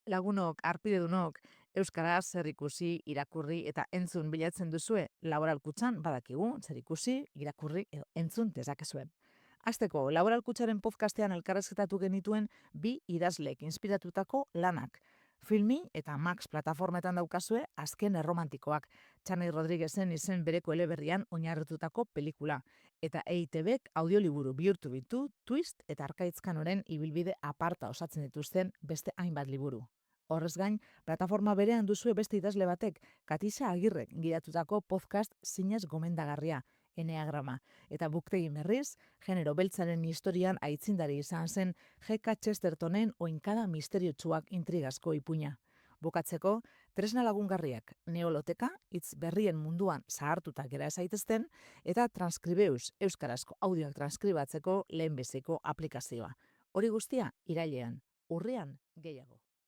Lagunok, arpidedunok, euskaraz zer ikusi, irakurri eta entzun bilatzen duzue, Laboral Kutxan badakigu zer ikusi, irakurri edo entzun dezakezue. Hasteko, Laboral Kutxaren podcastean elkarrezketatu genituen bi idazleek inspiratutako lanak. Filmi eta Max plataformetan daukazue azken erromantikoak, Txanei Rodriguezen izen bereko eleberrian oinarritutako pelikula, eta EITBek audioliburu bihurtu bitu, twist eta arkaitzkanoren ibilbide aparta osatzen dituzten beste hainbat liburu. Horrez gain, plataforma berean duzue beste idazle batek, Katisa Agirrek gidatutako podcast zinez gomendagarria, Eneagrama, eta Buktegin berriz, genero beltzaren historian aitzindari izan zen G.K. Chestertonen oinkada misteriotsuak intrigazko ipuina. Bukatzeko, tresna lagungarriak, neoloteka, hitz berrien munduan zahartuta gera ezaitezten, eta Transkribeus euskarazko audioak transkribatzeko lehenbiziko aplikazioa. Hori guztia irailean, urrian gehiago.